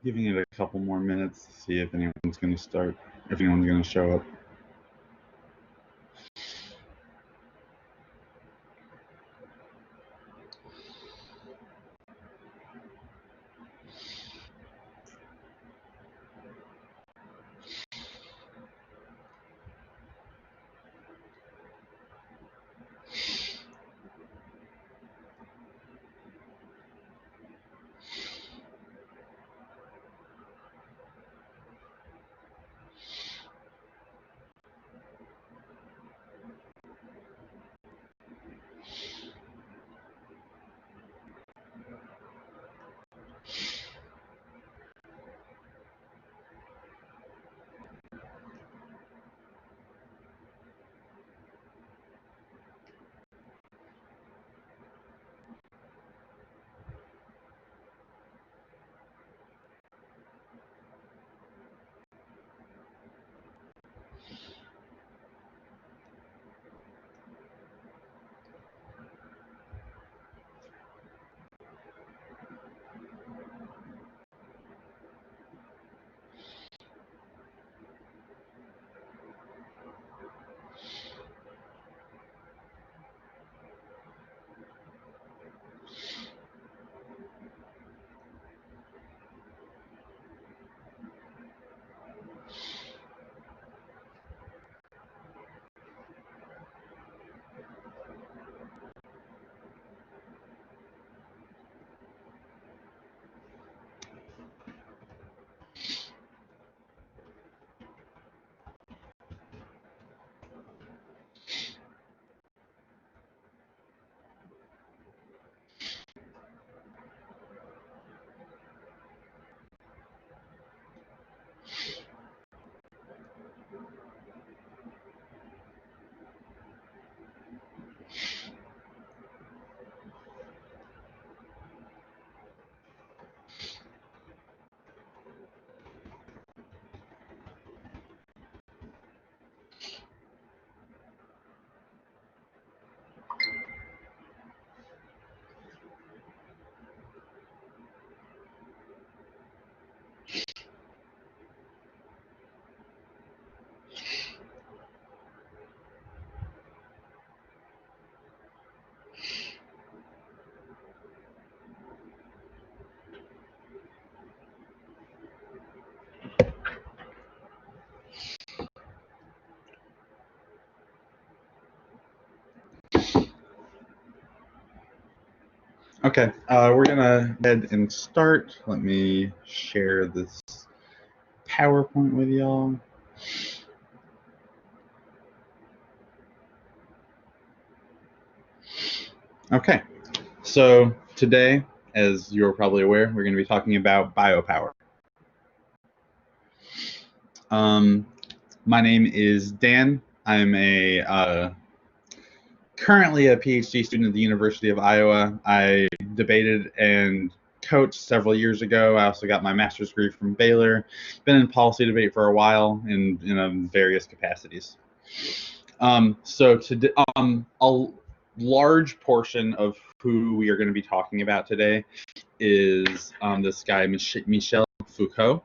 Giving it a couple more minutes to see if anyone's going to start, if anyone's going to show up. Okay, we're gonna go ahead and start. Let me share this PowerPoint with y'all. Okay, so today, as you're probably aware, we're going to be talking about biopower. My name is Dan. I'm currently a PhD student at the University of Iowa. I debated and coached several years ago. I also got my master's degree from Baylor. Been in policy debate for a while in various capacities. So today, a large portion of who we are going to be talking about today is this guy Michel Foucault.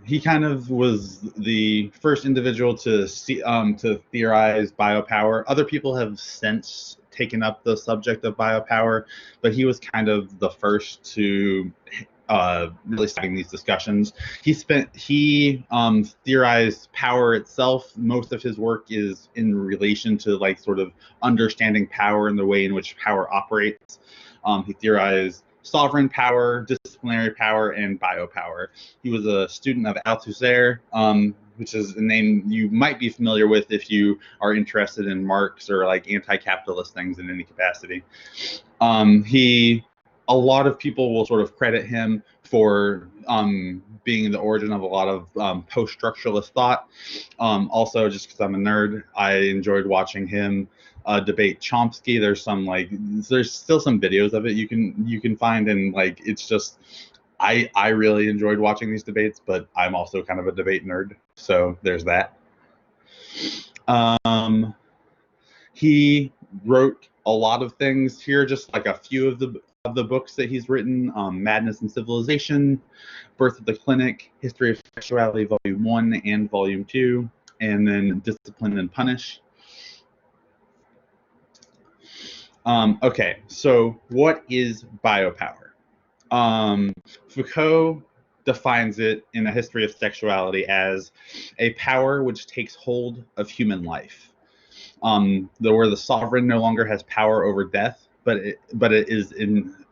He kind of was the first individual to theorize biopower. Other people have since taken up the subject of biopower, but he was kind of the first to really starting these discussions. He theorized power itself. Most of his work is in relation to like sort of understanding power and the way in which power operates. He theorized sovereign power, disciplinary power, and biopower. He was a student of Althusser, which is a name you might be familiar with if you are interested in Marx or like anti-capitalist things in any capacity. A lot of people will sort of credit him for being the origin of a lot of post-structuralist thought. Also, just because I'm a nerd, I enjoyed watching him debate Chomsky. There's still some videos of it you can find, and like it's just I really enjoyed watching these debates, but I'm also kind of a debate nerd, so there's that. He wrote a lot of things here, just like a few of of the books that he's written: Madness and Civilization, Birth of the Clinic, History of Sexuality, Volume 1 and Volume 2, and then Discipline and Punish. Okay, so what is biopower? Foucault defines it in A History of Sexuality as a power which takes hold of human life. Where the sovereign no longer has power over death, but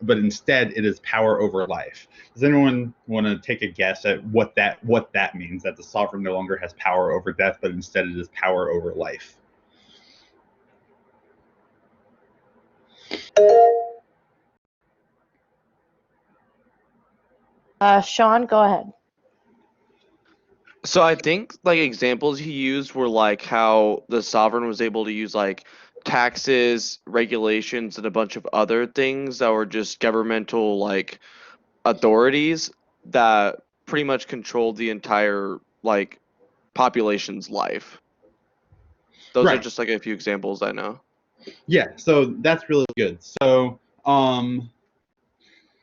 instead it is power over life. Does anyone want to take a guess at what that means? That the sovereign no longer has power over death, but instead it is power over life. Sean, go ahead. So I think like examples he used were like how the sovereign was able to use like taxes, regulations, and a bunch of other things that were just governmental like authorities that pretty much controlled the entire like population's life. Those are Right. just like a few examples I know. Yeah, so that's really good. So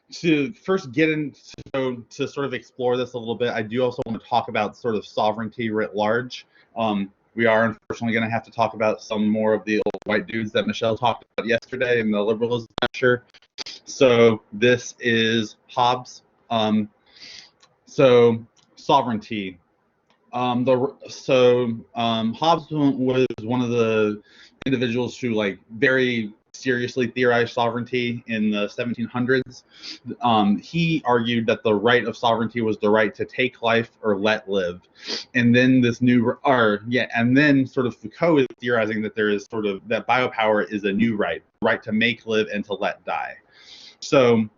to first get into to sort of explore this a little bit, I do also want to talk about sort of sovereignty writ large. We are unfortunately going to have to talk about some more of the old white dudes that Michelle talked about yesterday in the liberalism lecture. So this is Hobbes. So sovereignty. Hobbes was one of the individuals who like very seriously theorized sovereignty in the 1700s. He argued that the right of sovereignty was the right to take life or let live, and then and then sort of Foucault is theorizing that there is sort of that biopower is a new right to make, live, and to let die. So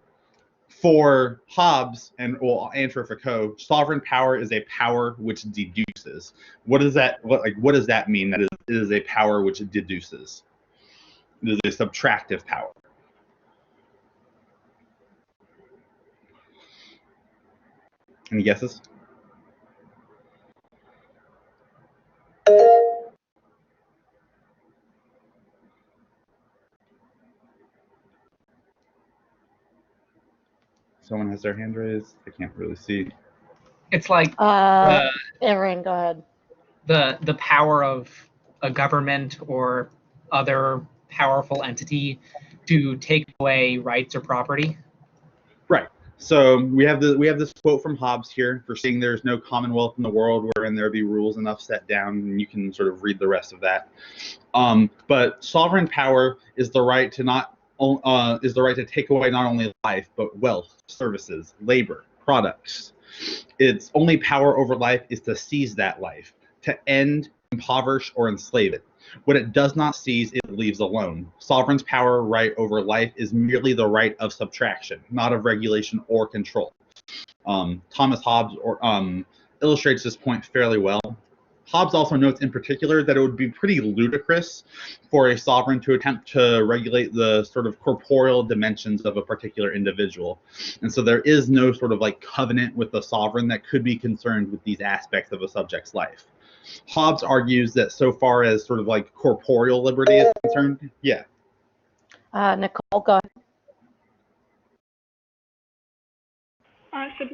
for Hobbes and for Foucault, sovereign power is a power which deduces. What does that mean? That it is a power which deduces. It is a subtractive power. Any guesses? Someone has their hand raised. I can't really see. It's like Aaron, go ahead. The power of a government or other powerful entity to take away rights or property. Right. So we have this quote from Hobbes here: for seeing there is no commonwealth in the world wherein there be rules enough set down, and you can sort of read the rest of that. But sovereign power is the right to take away not only life but wealth, services, labor, products. Its only power over life is to seize that life, to end, impoverish, or enslave it. What it does not seize, it leaves alone. Sovereign's power right over life is merely the right of subtraction, not of regulation or control. Thomas Hobbes illustrates this point fairly well. Hobbes also notes in particular that it would be pretty ludicrous for a sovereign to attempt to regulate the sort of corporeal dimensions of a particular individual. And so there is no sort of like covenant with the sovereign that could be concerned with these aspects of a subject's life. Hobbes argues that so far as sort of like corporeal liberty is concerned, yeah. Nicole, go ahead. So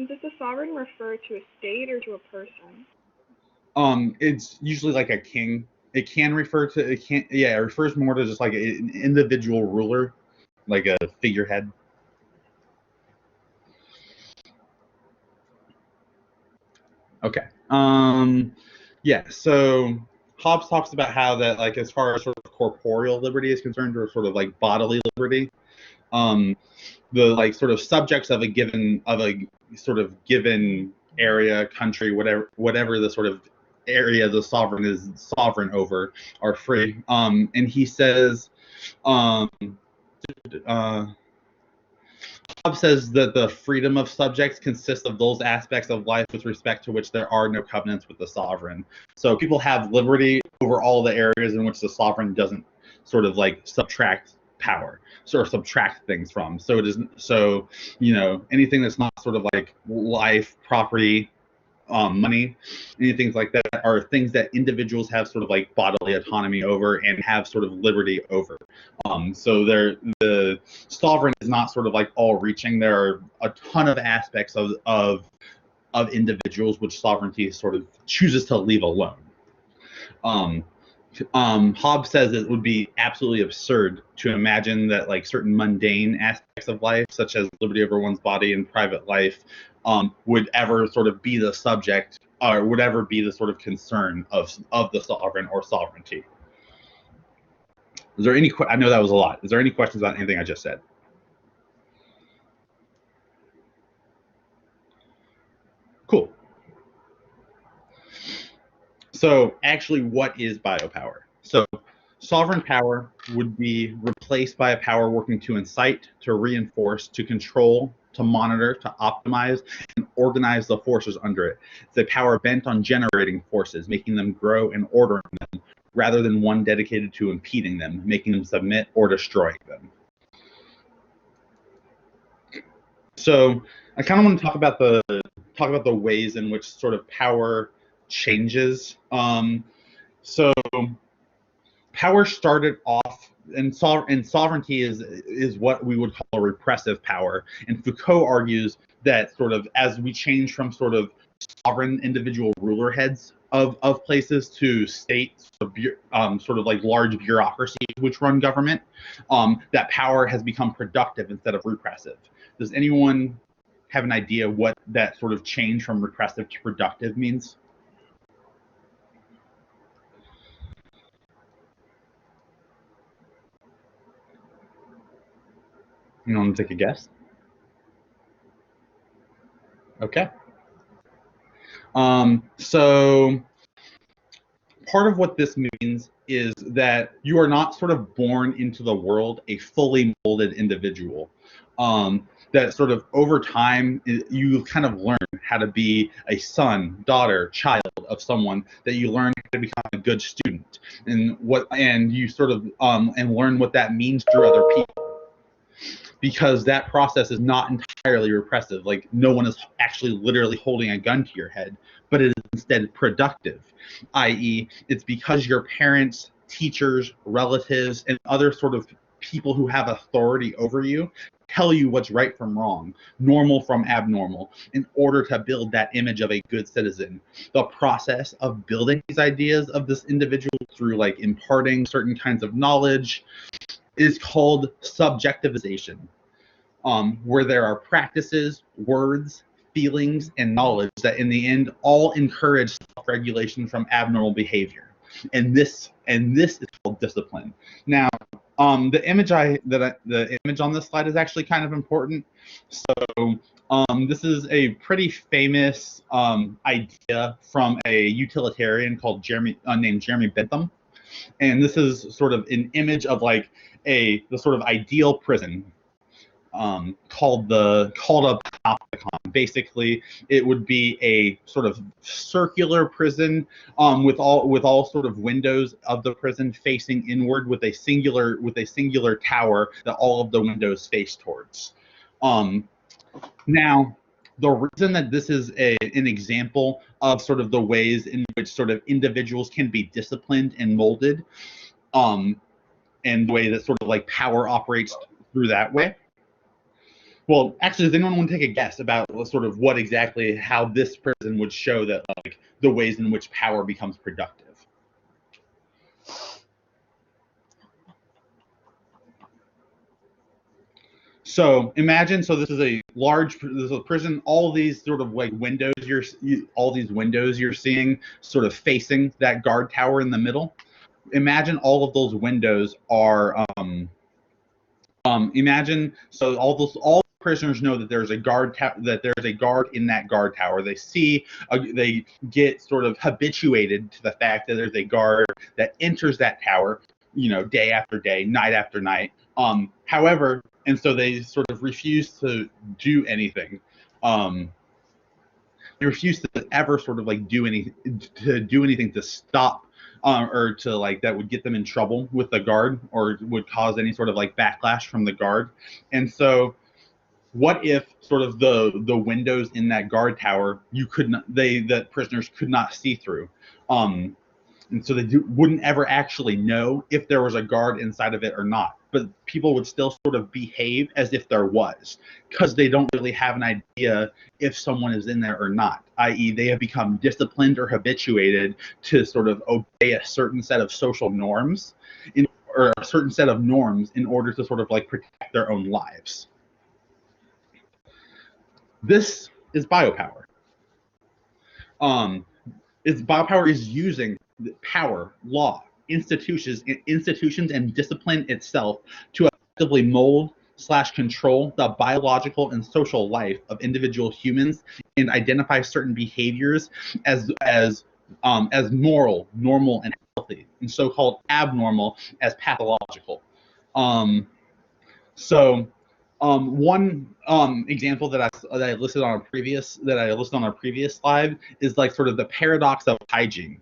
does the sovereign refer to a state or to a person? It's usually like a king. It refers more to just like an individual ruler, like a figurehead. Okay. Yeah, so Hobbes talks about how that, like, as far as sort of corporeal liberty is concerned, or sort of like bodily liberty, the like sort of subjects of a given area, country, whatever the sort of area the sovereign is sovereign over, are free. And he says, Hobbes says that the freedom of subjects consists of those aspects of life with respect to which there are no covenants with the sovereign. So people have liberty over all the areas in which the sovereign doesn't sort of like subtract power, or subtract things from. So it is, so, you know, anything that's not sort of like life, property, money, anything like that are things that individuals have sort of like bodily autonomy over and have sort of liberty over. So the sovereign is not sort of like all-reaching. There are a ton of aspects of individuals which sovereignty sort of chooses to leave alone. Hobbes says it would be absolutely absurd to imagine that like certain mundane aspects of life, such as liberty over one's body and private life, would ever sort of be the subject or would ever be the sort of concern of the sovereign or sovereignty. Is there any? I know that was a lot. Is there any questions about anything I just said? Cool. So actually, what is biopower? So sovereign power would be replaced by a power working to incite, to reinforce, to control, to monitor, to optimize, and organize the forces under it. It's a power bent on generating forces, making them grow and ordering them, rather than one dedicated to impeding them, making them submit or destroying them. So I kind of want to talk about the ways in which sort of power changes. So power started off, and sovereignty is what we would call a repressive power. And Foucault argues that sort of as we change from sort of sovereign individual ruler heads of places to states, sort of like large bureaucracies which run government, that power has become productive instead of repressive. Does anyone have an idea what that sort of change from repressive to productive means? You want to take a guess? Okay. So part of what this means is that you are not sort of born into the world a fully molded individual. That sort of over time, you kind of learn how to be a son, daughter, child of someone, that you learn how to become a good student, and you sort of and learn what that means through other people. Because that process is not entirely repressive. Like no one is actually literally holding a gun to your head, but it is instead productive, i.e. it's because your parents, teachers, relatives, and other sort of people who have authority over you tell you what's right from wrong, normal from abnormal, in order to build that image of a good citizen. The process of building these ideas of this individual through like imparting certain kinds of knowledge is called subjectivization, where there are practices, words, feelings, and knowledge that in the end all encourage self-regulation from abnormal behavior. And this is called discipline. Now, the image on this slide is actually kind of important. So this is a pretty famous idea from a utilitarian called named Jeremy Bentham. And this is sort of an image of like the sort of ideal prison, called a panopticon. Basically, it would be a sort of circular prison, with all sort of windows of the prison facing inward, with a singular tower that all of the windows face towards. Now, the reason that this is an example of sort of the ways in which sort of individuals can be disciplined and molded, and the way that sort of like power operates through that way. Well, actually, does anyone want to take a guess about sort of how this prison would show that like the ways in which power becomes productive? So imagine, this is a prison. All these sort of like windows you're seeing sort of facing that guard tower in the middle. Imagine all of those windows are all prisoners know that there's a guard in that guard tower. They get sort of habituated to the fact that there's a guard that enters that tower, day after day, night after night. However, and so they sort of refuse to do anything. They refuse to ever sort of like do anything to stop, or to like that would get them in trouble with the guard or would cause any sort of like backlash from the guard. And so what if sort of the windows in that guard tower that prisoners could not see through, and so they wouldn't ever actually know if there was a guard inside of it or not. but people would still sort of behave as if there was, because they don't really have an idea if someone is in there or not, i.e. they have become disciplined or habituated to sort of obey a certain set of social norms or a certain set of norms in order to sort of like protect their own lives. This is biopower. Biopower is using power, law, institutions, and discipline itself to effectively mold / control the biological and social life of individual humans and identify certain behaviors as moral, normal, and healthy, and so-called abnormal as pathological. One example that I listed on a previous slide is like sort of the paradox of hygiene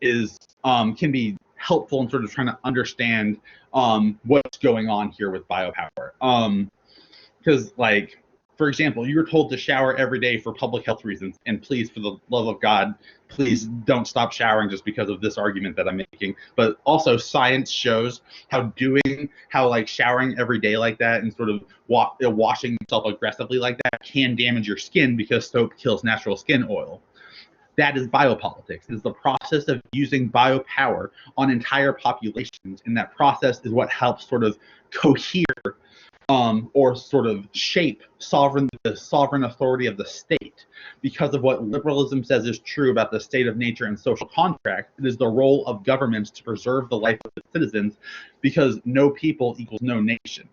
can be helpful in sort of trying to understand what's going on here with biopower. Because like, for example, you're told to shower every day for public health reasons, and please, for the love of God, please don't stop showering just because of this argument that I'm making. But also, science shows how like showering every day like that and sort of washing yourself aggressively like that can damage your skin because soap kills natural skin oil. That is biopolitics. It's the process of using biopower on entire populations, and that process is what helps sort of cohere or sort of shape the sovereign authority of the state. Because of what liberalism says is true about the state of nature and social contract, it is the role of governments to preserve the life of its citizens, because no people equals no nation.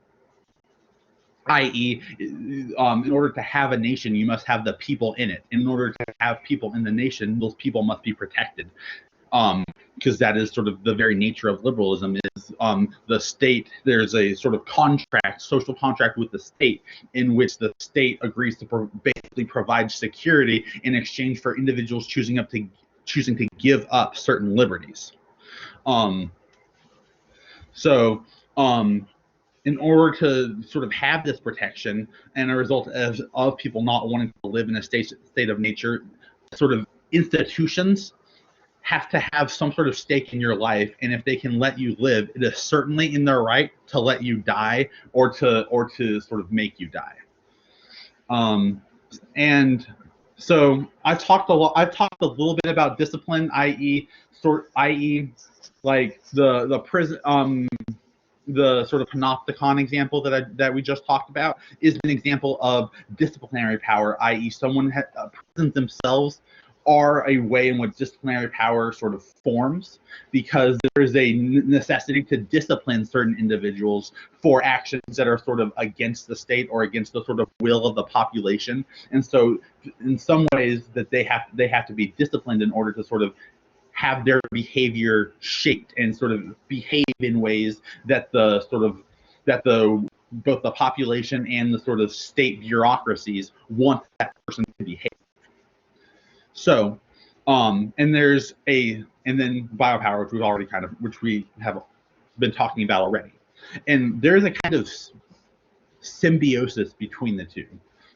i.e., in order to have a nation, you must have the people in it. In order to have people in the nation, those people must be protected. Because that is sort of the very nature of liberalism is the state, there's a sort of social contract with the state in which the state agrees to basically provide security in exchange for individuals choosing to give up certain liberties. In order to sort of have this protection, and a result of people not wanting to live in a state of nature, sort of institutions have to have some sort of stake in your life, and if they can let you live, it is certainly in their right to let you die or to sort of make you die. And so I've talked a little bit about discipline, i.e. like the prison. The sort of panopticon example that we just talked about is an example of disciplinary power, i.e. prisons themselves are a way in which disciplinary power sort of forms, because there is a necessity to discipline certain individuals for actions that are sort of against the state or against the sort of will of the population. And so in some ways that they have to be disciplined in order to sort of have their behavior shaped and sort of behave in ways that both the population and the sort of state bureaucracies want that person to behave. So, and then biopower, which we have been talking about already. And there's a kind of symbiosis between the two.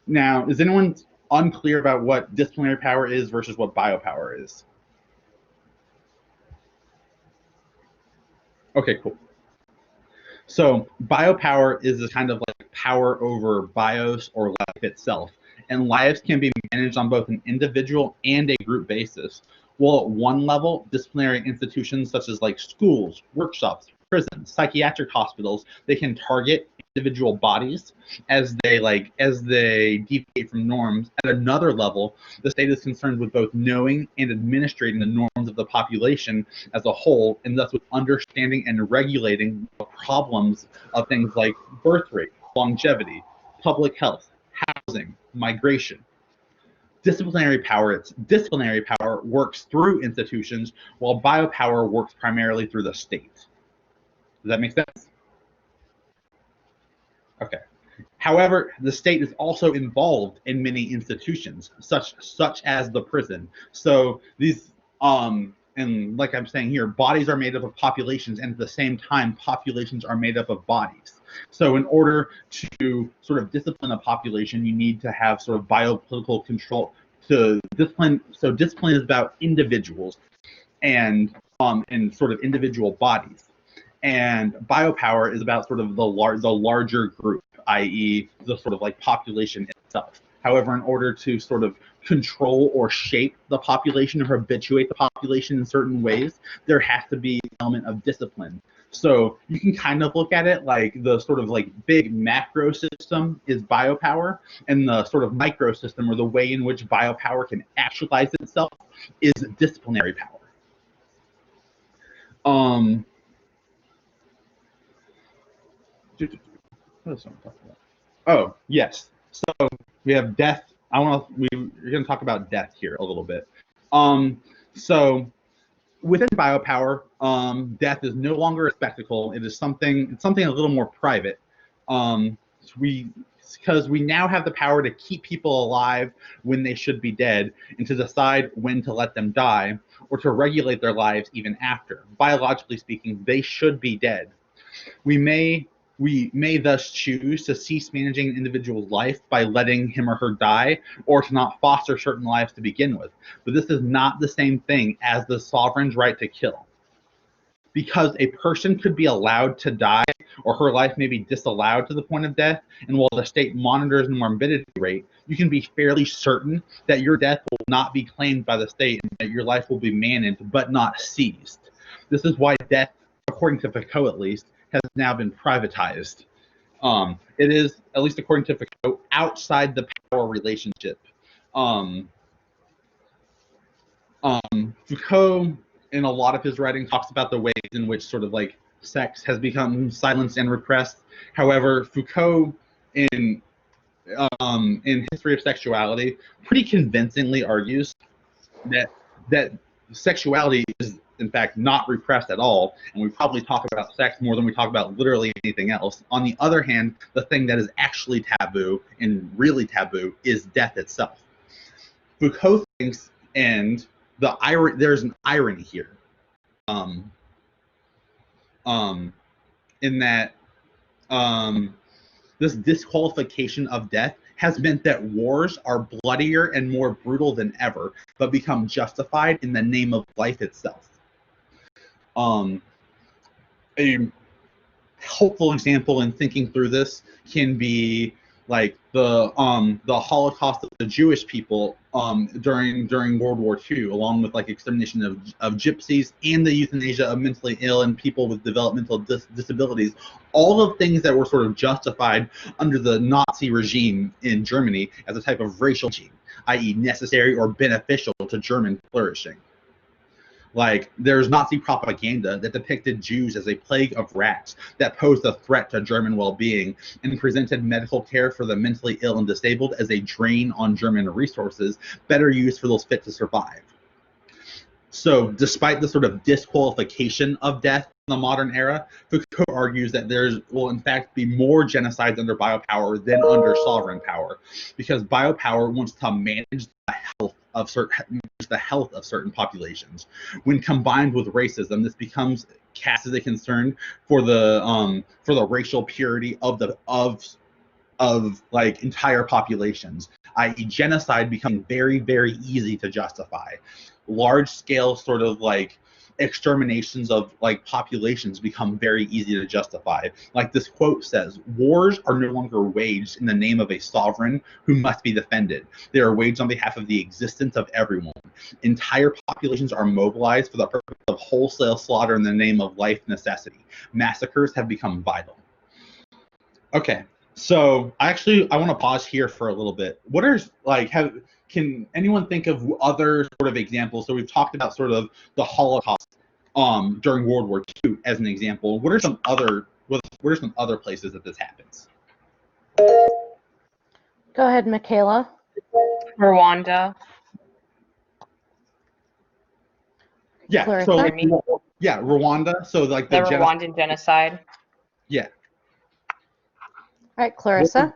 Now, is anyone unclear about what disciplinary power is versus what biopower is? Okay, cool. So biopower is a kind of like power over bios or life itself. And lives can be managed on both an individual and a group basis. Well, at one level, disciplinary institutions such as like schools, workshops, prisons, psychiatric hospitals, they can target individual bodies as they deviate from norms. At another level, the state is concerned with both knowing and administrating the norms of the population as a whole, and thus with understanding and regulating the problems of things like birth rate, longevity, public health, housing, migration. Disciplinary power works through institutions, while biopower works primarily through the state. Does that make sense? Okay. However, the state is also involved in many institutions, such as the prison. So these, and like I'm saying here, bodies are made up of populations, and at the same time, populations are made up of bodies. So in order to sort of discipline a population, you need to have sort of biopolitical control to discipline. So discipline is about individuals and sort of individual bodies. and biopower is about sort of the larger group, i.e., the sort of like population itself. However, in order to sort of control or shape the population or habituate the population in certain ways, there has to be an element of discipline. So you can kind of look at it like the sort of like big macro system is biopower, and the sort of micro system, or the way in which biopower can actualize itself, is disciplinary power. What else am I talking about? Oh, yes. So we have death. We're going to talk about death here a little bit. So within biopower, death is no longer a spectacle. It is something a little more private. Because we now have the power to keep people alive when they should be dead, and to decide when to let them die, or to regulate their lives even after. Biologically speaking, they should be dead. We may thus choose to cease managing an individual's life by letting him or her die, or to not foster certain lives to begin with. But this is not the same thing as the sovereign's right to kill. Because a person could be allowed to die, or her life may be disallowed to the point of death, and while the state monitors the morbidity rate, you can be fairly certain that your death will not be claimed by the state, and that your life will be managed but not seized. This is why death, according to Foucault at least, has now been privatized. It is, at least according to Foucault, outside the power relationship. Foucault, in a lot of his writing, talks about the ways in which sort of like sex has become silenced and repressed. However, Foucault, in History of Sexuality, pretty convincingly argues that sexuality is in fact not repressed at all, and we probably talk about sex more than we talk about literally anything else. On the other hand, the thing that is actually taboo and really taboo is death itself. Foucault thinks, and there's an irony here, in that this disqualification of death has meant that wars are bloodier and more brutal than ever, but become justified in the name of life itself. A helpful example in thinking through this can be like the Holocaust of the Jewish people during World War II, along with like extermination of gypsies and the euthanasia of mentally ill and people with developmental disabilities, all of things that were sort of justified under the Nazi regime in Germany as a type of racial regime, i.e. necessary or beneficial to German flourishing. Like, there's Nazi propaganda that depicted Jews as a plague of rats that posed a threat to German well-being, and presented medical care for the mentally ill and disabled as a drain on German resources, better used for those fit to survive. So, despite the sort of disqualification of death in the modern era, Foucault argues that there will in fact be more genocides under biopower than under sovereign power, because biopower wants to manage the health of certain populations. When combined with racism, this becomes cast as a concern for the racial purity of like entire populations, i.e. genocide becoming very, very easy to justify. Large scale sort of like exterminations of like populations become very easy to justify. Like this quote says, wars are no longer waged in the name of a sovereign who must be defended. They are waged on behalf of the existence of everyone. Entire populations are mobilized for the purpose of wholesale slaughter in the name of life necessity. Massacres have become vital. Okay, so I want to pause here for a little bit. What are can anyone think of other sort of examples? So we've talked about sort of the Holocaust during World War II as an example. What are some other places that this happens? Go ahead, Michaela. Rwanda. Yeah. Clarissa? So yeah, Rwanda. So like The Rwandan genocide. Yeah. All right, Clarissa.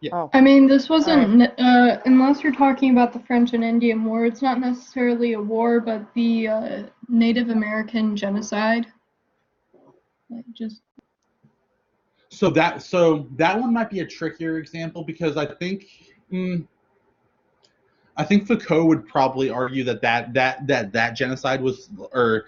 Yeah. Oh, I mean, this wasn't, unless you're talking about the French and Indian War, it's not necessarily a war, but the Native American genocide. Like just. So that one might be a trickier example, because I think Foucault would probably argue that genocide was, or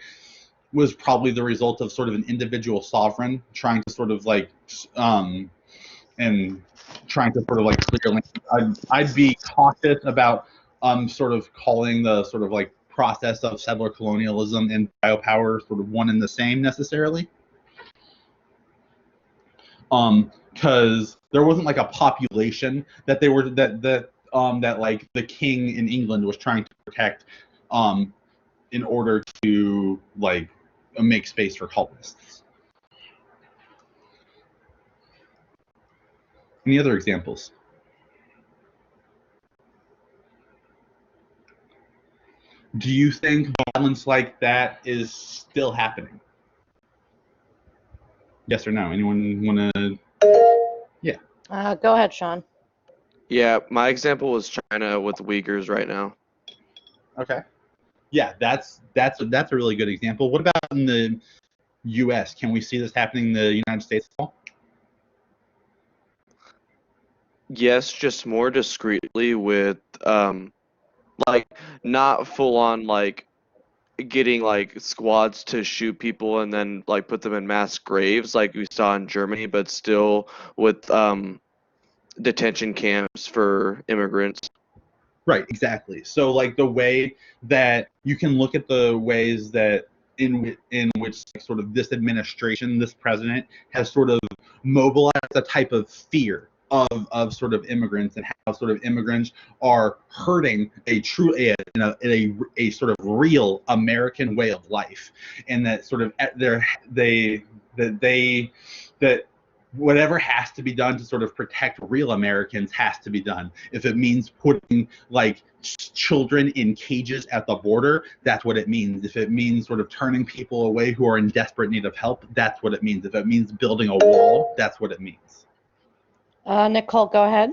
was probably the result of sort of an individual sovereign trying to sort of like and trying to sort of like clear land. I'd be cautious about sort of calling the sort of like process of settler colonialism and biopower sort of one and the same necessarily. Because there wasn't like a population that they were that like the king in England was trying to protect in order to like make space for colonists. Any other examples? Do you think violence like that is still happening? Yes or no? Anyone want to? Yeah. Go ahead, Sean. Yeah, my example was China with Uyghurs right now. Okay. Yeah, that's a really good example. What about in the U.S.? Can we see this happening in the United States at all? Yes, just more discreetly with like not full on like getting like squads to shoot people and then like put them in mass graves like we saw in Germany, but still with detention camps for immigrants. Right, exactly. So like the way that you can look at the ways that in which like, sort of this administration, this president has sort of mobilized a type of fear of sort of immigrants and how sort of immigrants are hurting a true a sort of real American way of life, and that sort of that whatever has to be done to sort of protect real Americans has to be done. If it means putting like children in cages at the border, that's what it means. If it means sort of turning people away who are in desperate need of help, that's what it means. If it means building a wall, that's what it means. Nicole, go ahead.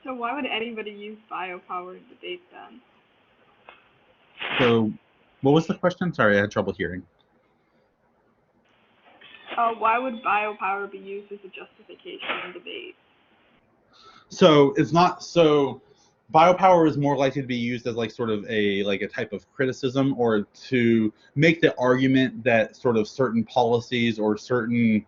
So why would anybody use biopower in debate then? So what was the question? Sorry, I had trouble hearing. Why would biopower be used as a justification in debate? So it's not so biopower is more likely to be used as like sort of a type of criticism or to make the argument that sort of certain policies or certain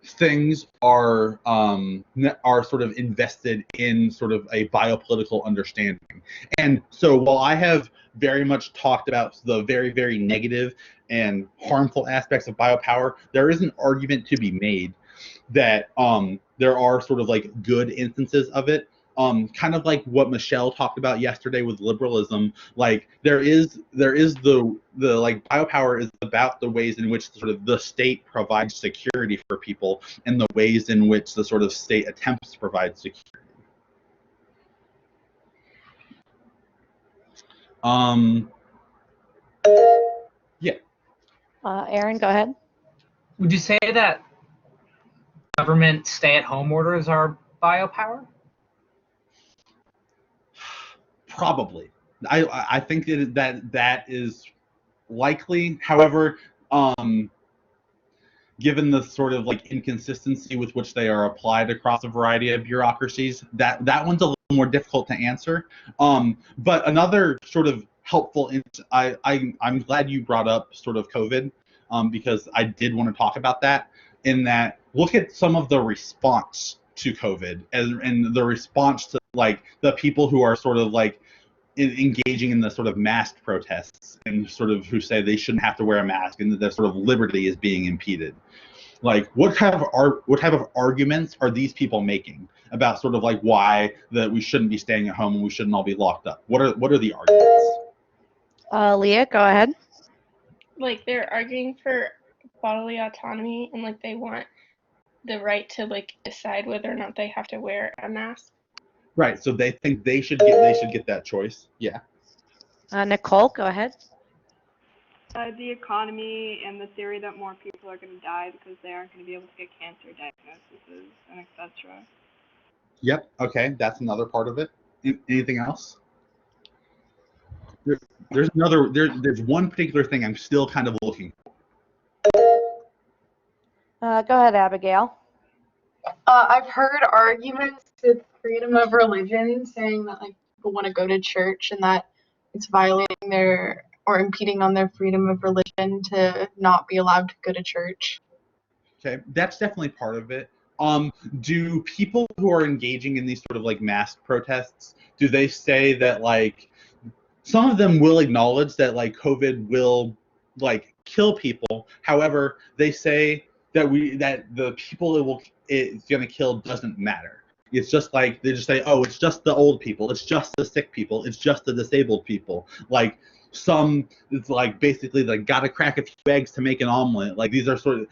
things are sort of invested in sort of a biopolitical understanding. And so while I have very much talked about the very, very negative and harmful aspects of biopower, there is an argument to be made that there are sort of like good instances of it. Kind of like what Michelle talked about yesterday with liberalism. Like there is the like biopower is about the ways in which sort of the state provides security for people and the ways in which the sort of state attempts to provide security. Yeah. Aaron, go ahead. Would you say that government stay-at-home orders are biopower? Probably. I think that is likely. However, given the sort of like inconsistency with which they are applied across a variety of bureaucracies, that one's a little more difficult to answer. But another sort of helpful, I'm glad you brought up sort of COVID, because I did want to talk about that. In that, look at some of the response to COVID and the response to like the people who are sort of like engaging in the sort of mass protests and sort of who say they shouldn't have to wear a mask and that their sort of liberty is being impeded. Like what type of arguments are these people making about sort of like why that we shouldn't be staying at home and we shouldn't all be locked up? What are the arguments? Leah, go ahead. Like they're arguing for bodily autonomy and like they want the right to like decide whether or not they have to wear a mask. Right. So they think they should get that choice. Yeah. Nicole, go ahead. The economy and the theory that more people are going to die because they aren't going to be able to get cancer diagnoses and etc. Yep. Okay. That's another part of it. Anything else? There's one particular thing I'm still kind of looking for. Go ahead, Abigail. I've heard arguments with freedom of religion saying that like people want to go to church and that it's violating their or impeding on their freedom of religion to not be allowed to go to church. Okay, that's definitely part of it. Do people who are engaging in these sort of like mass protests, do they say that like some of them will acknowledge that like COVID will like kill people? However, they say that the people it's gonna kill doesn't matter. It's just like they just say, oh, it's just the old people, it's just the sick people, it's just the disabled people. Like it's like basically like gotta crack a few eggs to make an omelet. Like these are sort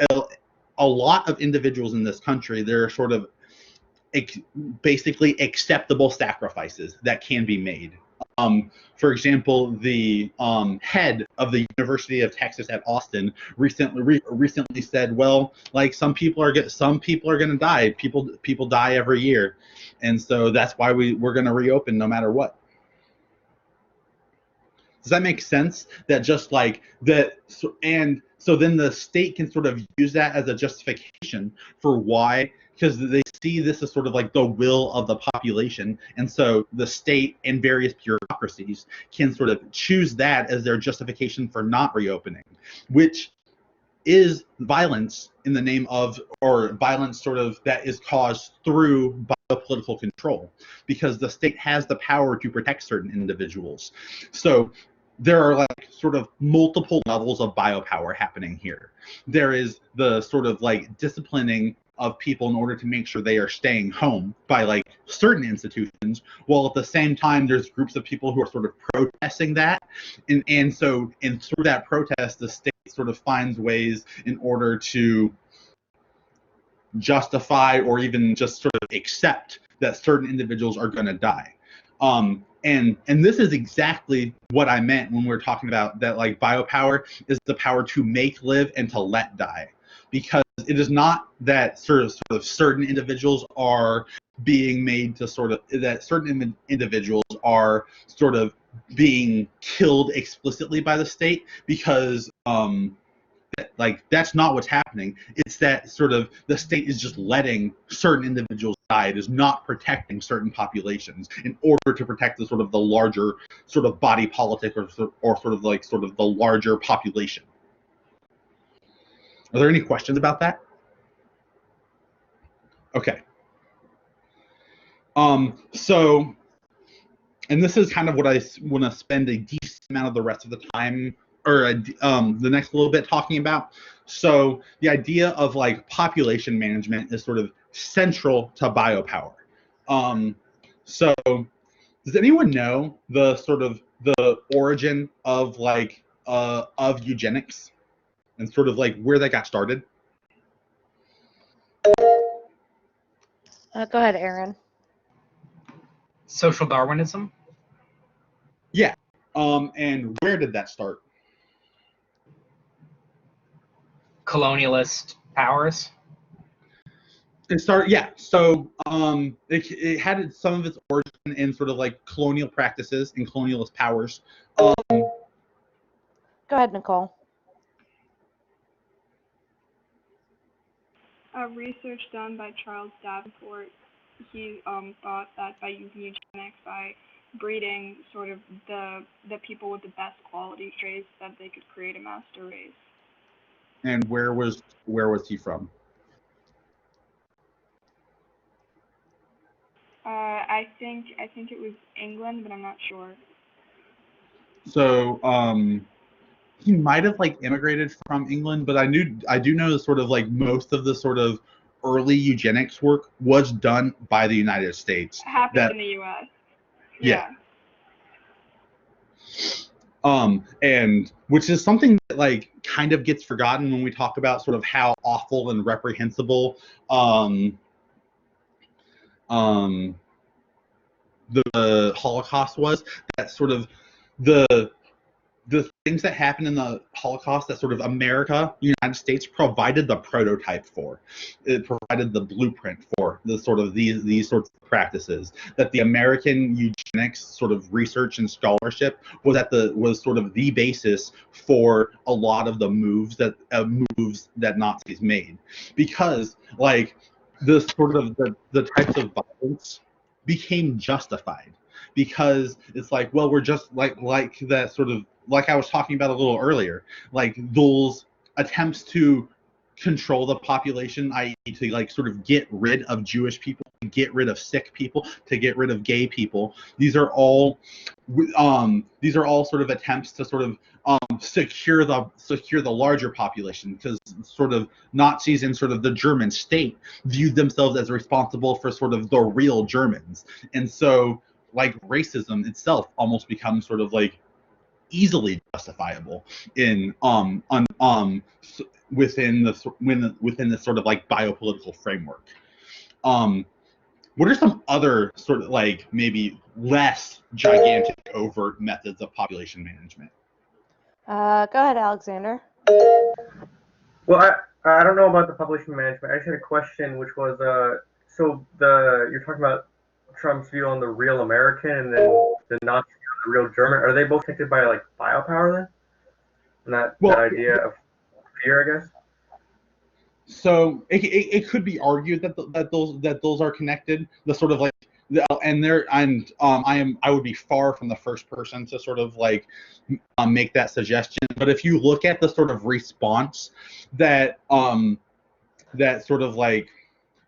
of a lot of individuals in this country. There are sort of basically acceptable sacrifices that can be made. For example, the head of the University of Texas at Austin recently said, well, like some people are going to die. People die every year, and so that's why we're going to reopen no matter what. Does that make sense? That just like that, and so then the state can sort of use that as a justification for why, because they see this as sort of like the will of the population, and so the state and various bureaucracies can sort of choose that as their justification for not reopening, which is violence in the name of, or violence sort of that is caused through biopolitical control, because the state has the power to protect certain individuals. So there are like sort of multiple levels of biopower happening here. There is the sort of like disciplining of people in order to make sure they are staying home by like certain institutions, while at the same time there's groups of people who are sort of protesting that, and through that protest the state sort of finds ways in order to justify or even just sort of accept that certain individuals are going to die. And this is exactly what I meant when we were talking about that, like biopower is the power to make live and to let die, because it is not that sort of certain individuals are being made to that certain individuals are sort of being killed explicitly by the state, because like that's not what's happening. It's that sort of the state is just letting certain individuals die. It is not protecting certain populations in order to protect the sort of the larger sort of body politic or sort of the larger population. Are there any questions about that? Okay. So, and this is kind of what I want to spend a decent amount of the rest of the time, or the next little bit talking about. So the idea of like population management is sort of central to biopower. So does anyone know the sort of the origin of like of eugenics and sort of like where that got started? Go ahead, Aaron. Social Darwinism? Yeah. And where did that start? Colonialist powers? It started, yeah. So it had some of its origin in sort of like colonial practices and colonialist powers. Go ahead, Nicole. Research done by Charles Davenport, he thought that by using eugenics, by breeding sort of the people with the best quality traits, that they could create a master race. And where was he from? I think it was England, but I'm not sure. So he might have like immigrated from England, but I do know sort of like most of the sort of early eugenics work was done by the United States. It happened in the U.S. Yeah. And which is something that like kind of gets forgotten when we talk about sort of how awful and reprehensible the Holocaust was. That sort of the things that happened in the Holocaust that sort of America, United States, provided the prototype for. It provided the blueprint for the sort of these sorts of practices. That the American eugenics sort of research and scholarship was sort of the basis for a lot of the moves that Nazis made, because like the sort of the types of violence became justified. because it's like, well, we're just like that sort of, like I was talking about a little earlier, like those attempts to control the population, i.e. to like sort of get rid of Jewish people, to get rid of sick people, to get rid of gay people. These are all sort of attempts to sort of secure the larger population, because sort of Nazis and sort of the German state viewed themselves as responsible for sort of the real Germans. And so like racism itself almost becomes sort of like easily justifiable in within the sort of like biopolitical framework. What are some other sort of like maybe less gigantic overt methods of population management? Go ahead, Alexander. Well, I don't know about the population management. I just had a question, which was so you're talking about Trump's view on the real American and then the Nazi view on the real German. Are they both connected by like biopower then? And that idea of fear, I guess. So it could be argued that those are connected. The sort of like, I would be far from the first person to sort of like make that suggestion. But if you look at the sort of response that sort of like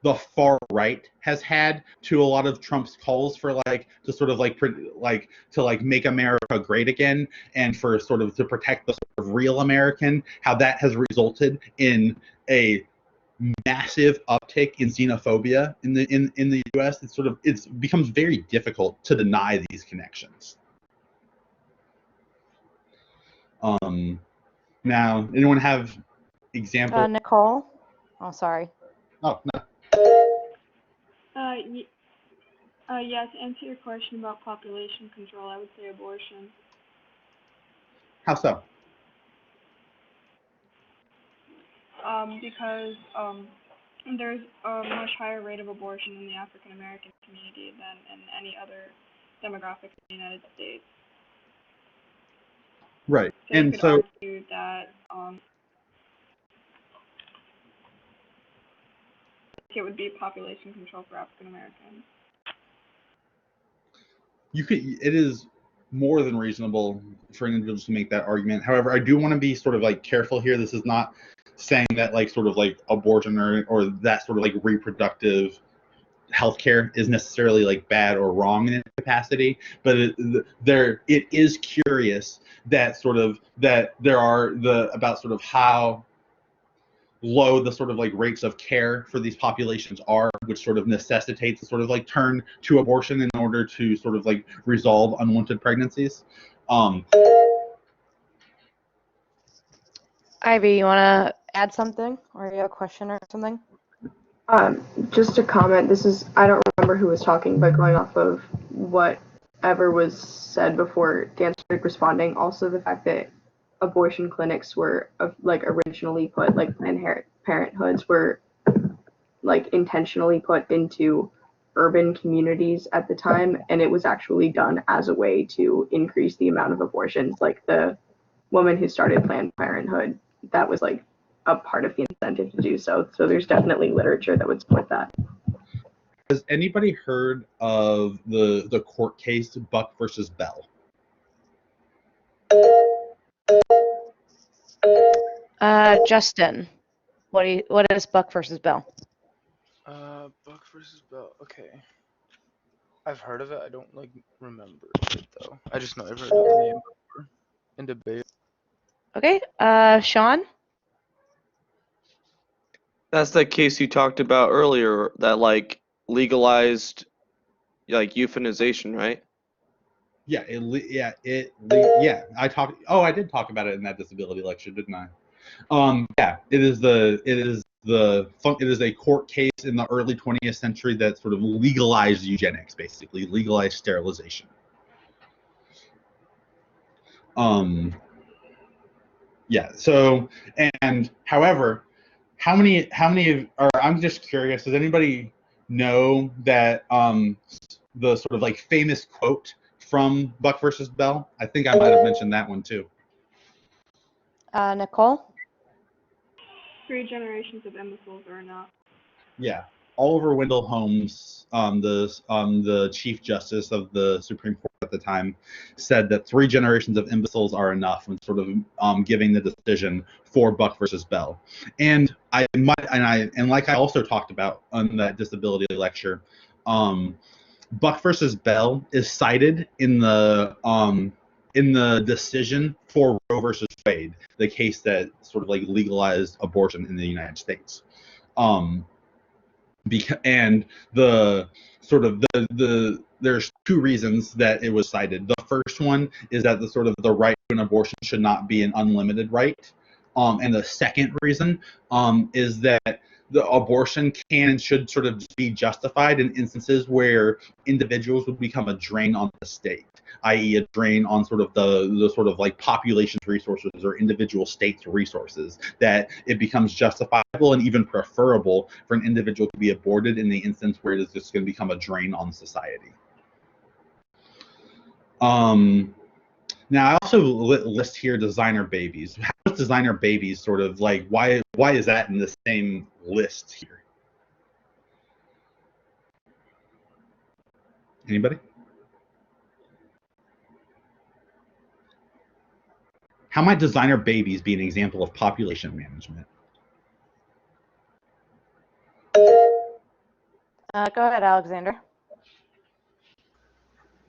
the far right has had to a lot of Trump's calls for like to sort of like to like make America great again, and for sort of to protect the sort of real American, how that has resulted in a massive uptick in xenophobia in the US. It becomes very difficult to deny these connections. Now, anyone have examples? Nicole? Oh, sorry. Oh, no. Yeah, to answer your question about population control, I would say abortion. How so? Because there's a much higher rate of abortion in the African American community than in any other demographic in the United States. Right. So and you could so argue that it would be population control for African Americans. it is more than reasonable for individuals to make that argument. However, I do want to be sort of like careful here. This is not saying that like sort of like abortion or that sort of like reproductive healthcare is necessarily like bad or wrong in its capacity, but it is curious that sort of that there are about sort of how low the sort of like rates of care for these populations are, which sort of necessitates a sort of like turn to abortion in order to sort of like resolve unwanted pregnancies. Ivy, you want to add something, or you have a question or something? Just a comment. I don't remember who was talking, but going off of whatever was said before Dan started responding, also the fact that abortion clinics were like originally put, like Planned Parenthoods were like intentionally put into urban communities at the time, and it was actually done as a way to increase the amount of abortions. Like the woman who started Planned Parenthood, that was like a part of the incentive to do so. So there's definitely literature that would support that. Has anybody heard of the court case Buck versus Bell? Justin, what is Buck versus Bell? Buck versus Bell. Okay, I've heard of it. I don't like remember it though. I just know I've heard of the name before in debate. Okay, Sean? That's the case you talked about earlier that like legalized like euthanization, right? Yeah, I did talk about it in that disability lecture, didn't I? Yeah, it is a court case in the early 20th century that sort of legalized eugenics, basically legalized sterilization. Yeah. So, and however, how many I'm just curious. Does anybody know that the sort of like famous quote from Buck versus Bell? I think I might have mentioned that one too. Nicole? 3 generations of imbeciles are enough. Yeah. Oliver Wendell Holmes, the Chief Justice of the Supreme Court at the time, said that 3 generations of imbeciles are enough when sort of giving the decision for Buck versus Bell. And like I also talked about on that disability lecture, Buck versus Bell is cited in the decision for Roe versus Wade, the case that sort of like legalized abortion in the United States. And the sort of there's 2 reasons that it was cited. The first one is that the right to an abortion should not be an unlimited right. And the second reason is that the abortion can and should sort of be justified in instances where individuals would become a drain on the state, i.e. a drain on sort of the sort of like population's resources or individual states' resources, that it becomes justifiable and even preferable for an individual to be aborted in the instance where it is just going to become a drain on society. Now, I also list here designer babies. How is designer babies sort of like, why is that in the same list here? Anybody? How might designer babies be an example of population management? Go ahead, Alexander.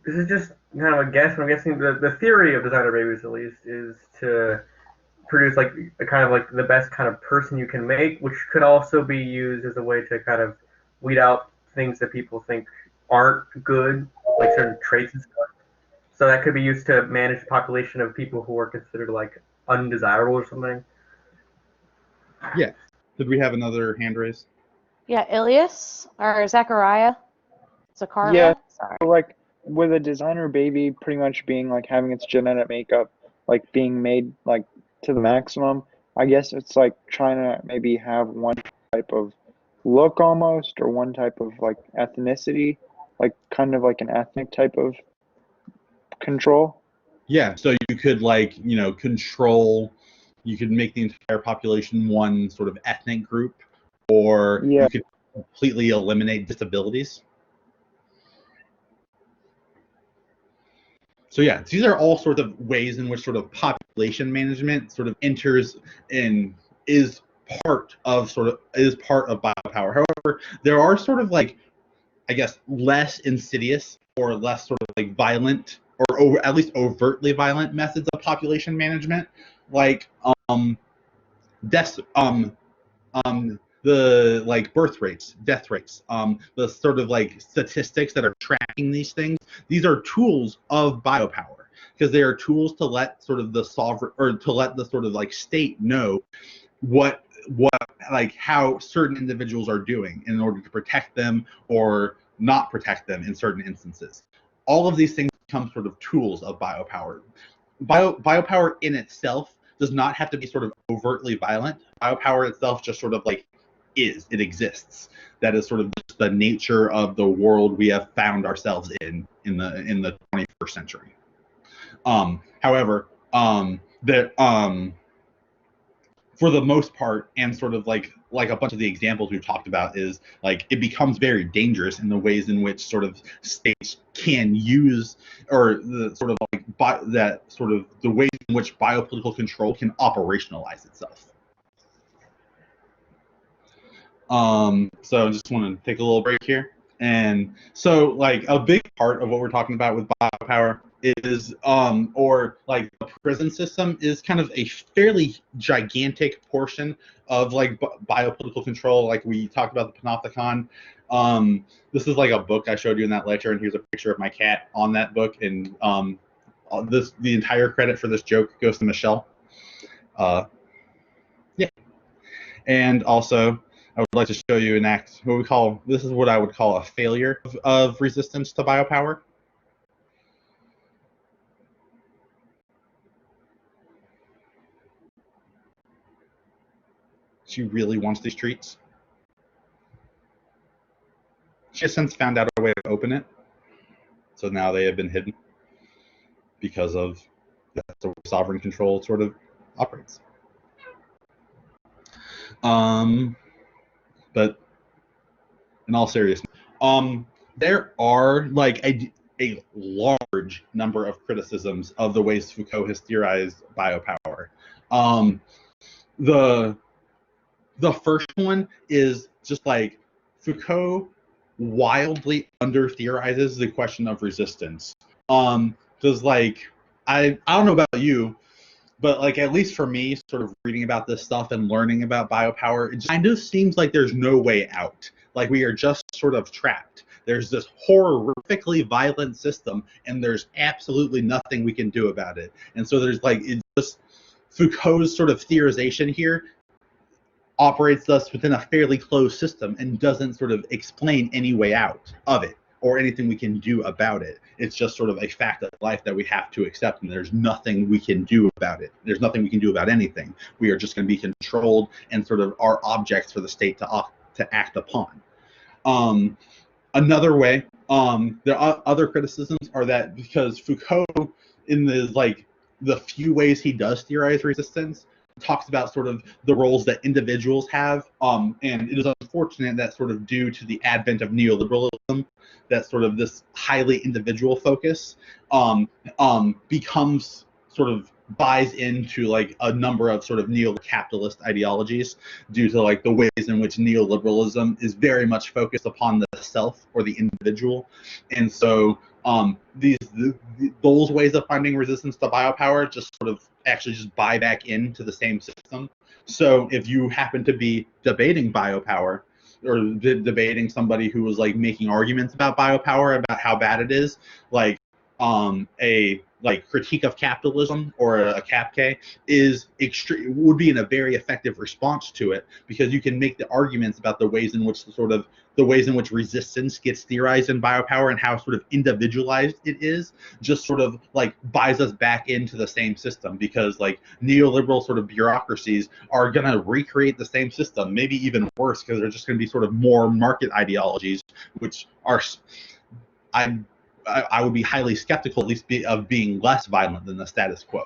This is just kind of a guess. I'm guessing the theory of designer babies, at least, is to produce like a kind of like the best kind of person you can make, which could also be used as a way to kind of weed out things that people think aren't good, like certain traits and stuff. So that could be used to manage the population of people who are considered like undesirable or something. Yeah. Did we have another hand raised? Yeah, Ilias or Zachariah? Zachariah? Yeah, Sorry. like with a designer baby pretty much being like having its genetic makeup like being made like to the maximum, I guess it's like trying to maybe have one type of look almost, or one type of like ethnicity, like kind of like an ethnic type of control. Yeah, so you could like, control, you could make the entire population one sort of ethnic group, or Yeah. you could completely eliminate disabilities. So yeah, these are all sorts of ways in which sort of population management sort of enters and is part of biopower. However, there are sort of like, I guess, less insidious or less sort of like violent or at least overtly violent methods of population management, like death, the like birth rates, death rates, the sort of like statistics that are tracking these things. These are tools of biopower because they are tools to let sort of the sovereign, or to let the sort of like state know what like how certain individuals are doing in order to protect them or not protect them in certain instances. All of these things become sort of tools of biopower. Biopower in itself does not have to be sort of overtly violent. Biopower itself just sort of like it exists. That is sort of just the nature of the world we have found ourselves in the 21st century. However, for the most part, and sort of like a bunch of the examples we've talked about, is like it becomes very dangerous in the ways in which sort of states can use, or the sort of like the ways in which biopolitical control can operationalize itself. So I just want to take a little break here. And so like a big part of what we're talking about with biopower is or like the prison system is kind of a fairly gigantic portion of like biopolitical control. Like we talked about the Panopticon. This is like a book I showed you in that lecture, and here's a picture of my cat on that book, and the entire credit for this joke goes to Michelle. Yeah. And also I would like to show you an act, this is what I would call a failure of resistance to biopower. She really wants these treats. She has since found out a way to open it, so now they have been hidden because of that's the way sovereign control sort of operates. But in all seriousness, there are like a large number of criticisms of the ways Foucault has theorized biopower. The first one is just like Foucault wildly under theorizes the question of resistance. Does like I don't know about you, but like at least for me, sort of reading about this stuff and learning about biopower, it kind of seems like there's no way out. Like we are just sort of trapped. There's this horrifically violent system, and there's absolutely nothing we can do about it. And so there's like it's just Foucault's sort of theorization here operates thus within a fairly closed system and doesn't sort of explain any way out of it or anything we can do about it. It's just sort of a fact of life that we have to accept, and there's nothing we can do about it. There's nothing we can do about anything. We are just going to be controlled and sort of are objects for the state to act upon. Another way, there are other criticisms are that because Foucault, in the few ways he does theorize resistance, talks about sort of the roles that individuals have, and it is unfortunate that sort of due to the advent of neoliberalism, that sort of this highly individual focus becomes sort of buys into like a number of sort of neo-capitalist ideologies due to like the ways in which neoliberalism is very much focused upon the self or the individual. And so those ways of finding resistance to biopower just sort of actually just buy back into the same system. So if you happen to be debating biopower or debating somebody who was like making arguments about biopower, about how bad it is, like a like critique of capitalism or a CapK would be in a very effective response to it, because you can make the arguments about the ways in which resistance gets theorized in biopower and how sort of individualized it is, just sort of like buys us back into the same system, because like neoliberal sort of bureaucracies are going to recreate the same system, maybe even worse, because they're just going to be sort of more market ideologies, which are I would be highly skeptical, at least of being less violent than the status quo.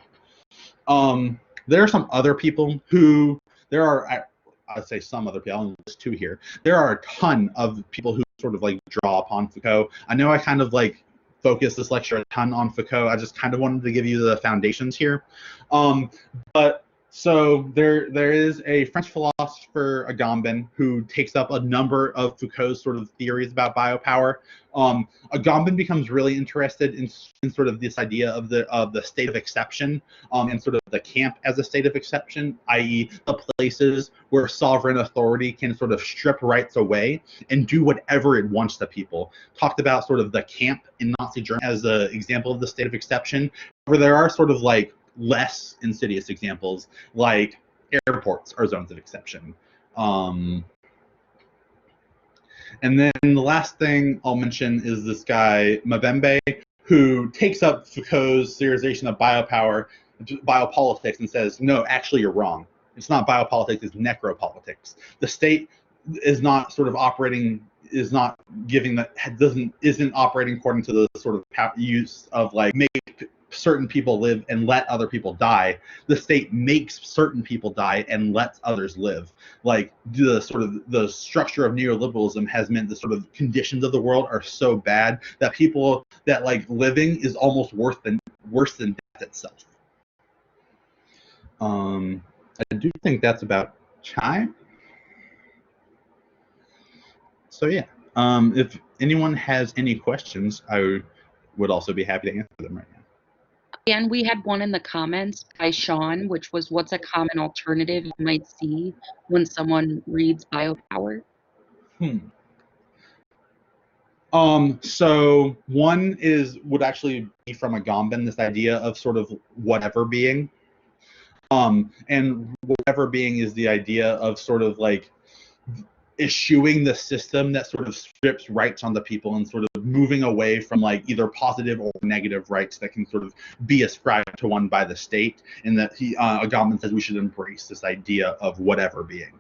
There are some other people who I'd say some other people. I'll list two here. There are a ton of people who sort of like draw upon Foucault. I know I kind of like focused this lecture a ton on Foucault. I just kind of wanted to give you the foundations here. But so there is a French philosopher, Agamben, who takes up a number of Foucault's sort of theories about biopower. Agamben becomes really interested in sort of this idea of the state of exception, and sort of the camp as a state of exception, i.e. the places where sovereign authority can sort of strip rights away and do whatever it wants to people. Talked about sort of the camp in Nazi Germany as an example of the state of exception, where there are sort of like less insidious examples, like airports are zones of exception. And then the last thing I'll mention is this guy, Mabembe, who takes up Foucault's theorization of biopolitics and says, no, actually you're wrong. It's not biopolitics, it's necropolitics. The state is not sort of operating, isn't operating according to the sort of use of like make certain people live and let other people die. The state makes certain people die and lets others live. Like the structure of neoliberalism has meant the sort of conditions of the world are so bad that like living is almost worse than death itself. I do think that's about time. So yeah, if anyone has any questions, I would also be happy to answer them right now. And we had one in the comments by Sean, which was, what's a common alternative you might see when someone reads biopower? So one would actually be from Agamben, this idea of sort of whatever being. And whatever being is the idea of sort of like eschewing the system that sort of strips rights on the people and sort of moving away from like either positive or negative rights that can sort of be ascribed to one by the state, and that Agamben says we should embrace this idea of whatever being.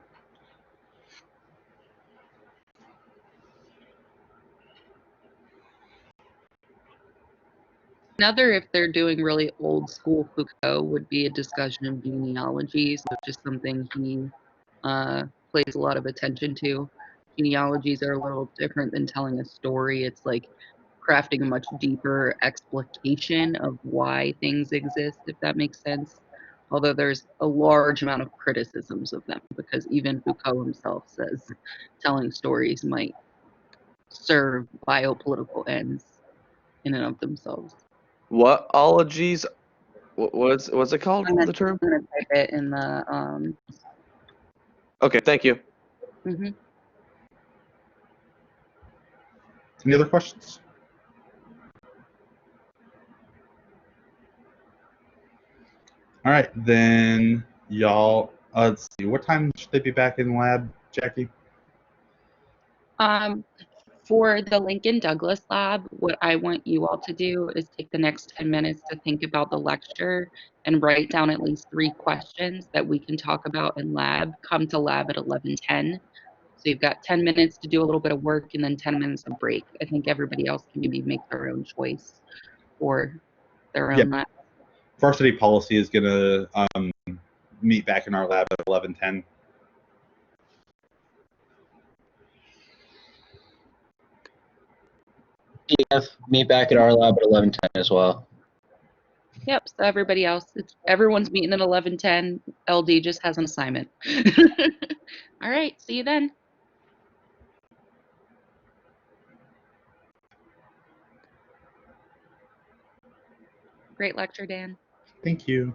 Another, if they're doing really old school Foucault, would be a discussion of genealogies, which is something he plays a lot of attention to. genealogies are a little different than telling a story. It's like crafting a much deeper explication of why things exist, if that makes sense. Although there's a large amount of criticisms of them, because even Foucault himself says telling stories might serve biopolitical ends in and of themselves. What ologies? What's it called? I'm The term? gonna type it in the Okay, thank you. mhm. Any other questions? All right, then y'all. Let's see. What time should they be back in lab, Jackie? For the Lincoln Douglas Lab, what I want you all to do is take the next 10 minutes to think about the lecture and write down at least 3 questions that we can talk about in lab. Come to lab at 11:10. So you've got 10 minutes to do a little bit of work and then 10 minutes of break. I think everybody else can maybe make their own choice for their own lab. Varsity policy is gonna meet back in our lab at 11:10. Meet back at our lab at 11:10 as well. Yep, so everybody else, everyone's meeting at 11:10. LD just has an assignment. All right, see you then. Great lecture, Dan. Thank you.